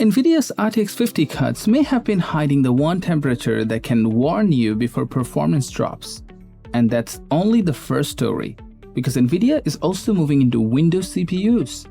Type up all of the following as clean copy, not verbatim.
Nvidia's RTX 50 cuts may have been hiding the one temperature that can warn you before performance drops. And that's only the first story, because Nvidia is also moving into Windows CPUs,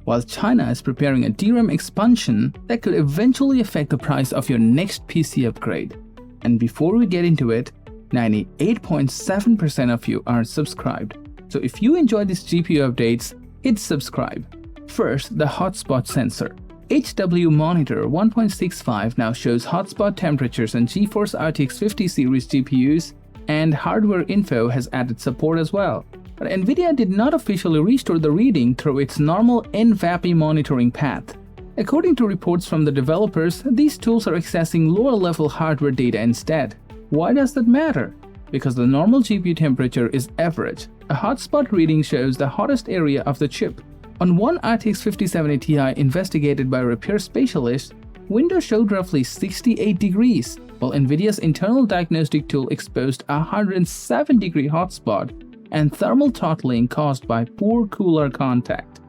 while China is preparing a DRAM expansion that could eventually affect the price of your next PC upgrade. And before we get into it, 98.7% of you are subscribed. So if you enjoy these GPU updates, hit subscribe. First, the hotspot sensor. HW Monitor 1.65 now shows hotspot temperatures on GeForce RTX 50 series GPUs, and Hardware Info has added support as well. But Nvidia did not officially restore the reading through its normal NVAPI monitoring path. According to reports from the developers, these tools are accessing lower-level hardware data instead. Why does that matter? Because the normal GPU temperature is average. A hotspot reading shows the hottest area of the chip. On one RTX 5070 Ti investigated by repair specialists, Windows showed roughly 68 degrees, while Nvidia's internal diagnostic tool exposed a 107-degree hotspot and thermal throttling caused by poor cooler contact.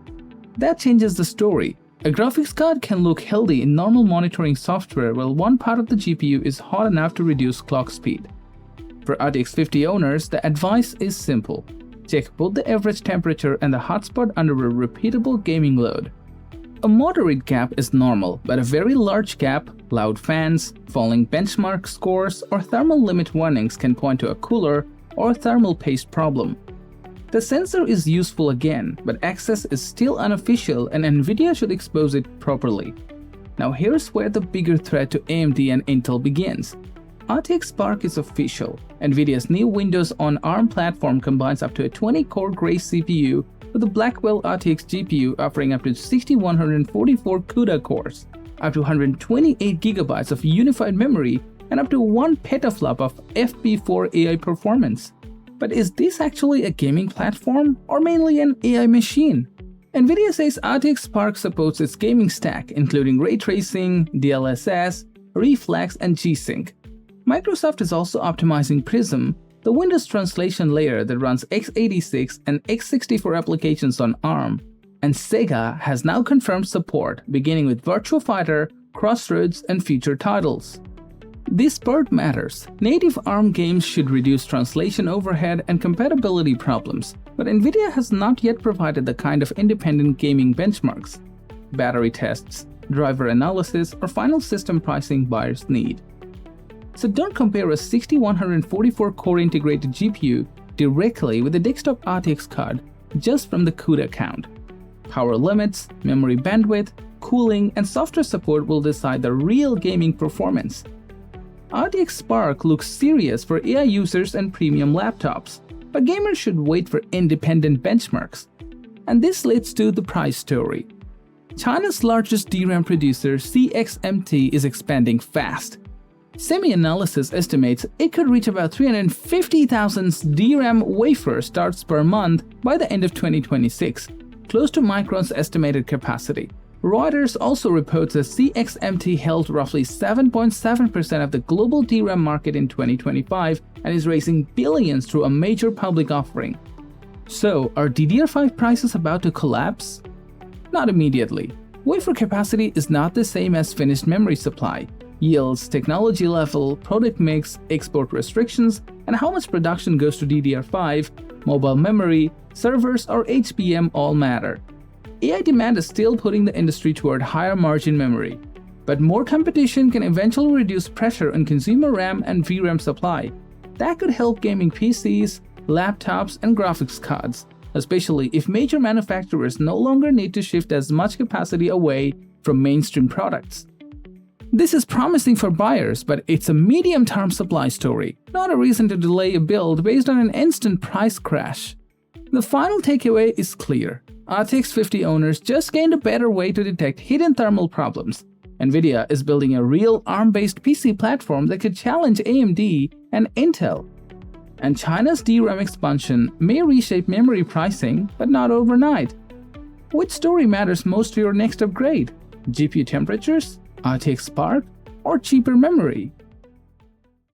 That changes the story. A graphics card can look healthy in normal monitoring software while one part of the GPU is hot enough to reduce clock speed. For RTX 50 owners, the advice is simple. Check both the average temperature and the hotspot under a repeatable gaming load. A moderate gap is normal, but a very large gap, loud fans, falling benchmark scores, or thermal limit warnings can point to a cooler or thermal paste problem. The sensor is useful again, but access is still unofficial and Nvidia should expose it properly. Now here's where the bigger threat to AMD and Intel begins. RTX Spark is official. Nvidia's new Windows on ARM platform combines up to a 20-core Grace CPU with a Blackwell RTX GPU offering up to 6144 CUDA cores, up to 128 GB of unified memory, and up to 1 petaflop of FP4 AI performance. But is this actually a gaming platform or mainly an AI machine? Nvidia says RTX Spark supports its gaming stack, including ray tracing, DLSS, Reflex, and G-Sync. Microsoft is also optimizing Prism, the Windows translation layer that runs x86 and x64 applications on ARM. And Sega has now confirmed support, beginning with Virtua Fighter, Crossroads, and future titles. This part matters. Native ARM games should reduce translation overhead and compatibility problems, but Nvidia has not yet provided the kind of independent gaming benchmarks, battery tests, driver analysis, or final system pricing buyers need. So don't compare a 6144 core integrated GPU directly with a desktop RTX card just from the CUDA count. Power limits, memory bandwidth, cooling, and software support will decide the real gaming performance. RTX Spark looks serious for AI users and premium laptops, but gamers should wait for independent benchmarks. And this leads to the price story. China's largest DRAM producer CXMT is expanding fast. SemiAnalysis estimates it could reach about 350,000 DRAM wafer starts per month by the end of 2026, close to Micron's estimated capacity. Reuters also reports that CXMT held roughly 7.7% of the global DRAM market in 2025 and is raising billions through a major public offering. So, are DDR5 prices about to collapse? Not immediately. Wafer capacity is not the same as finished memory supply. Yields, technology level, product mix, export restrictions, and how much production goes to DDR5, mobile memory, servers, or HBM all matter. AI demand is still putting the industry toward higher margin memory, but more competition can eventually reduce pressure on consumer RAM and VRAM supply. That could help gaming PCs, laptops, and graphics cards, especially if major manufacturers no longer need to shift as much capacity away from mainstream products. This is promising for buyers, but it's a medium-term supply story, not a reason to delay a build based on an instant price crash. The final takeaway is clear. RTX 50 owners just gained a better way to detect hidden thermal problems. Nvidia is building a real ARM-based PC platform that could challenge AMD and Intel. And China's DRAM expansion may reshape memory pricing, but not overnight. Which story matters most to your next upgrade? GPU temperatures, RTX Spark, or cheaper memory?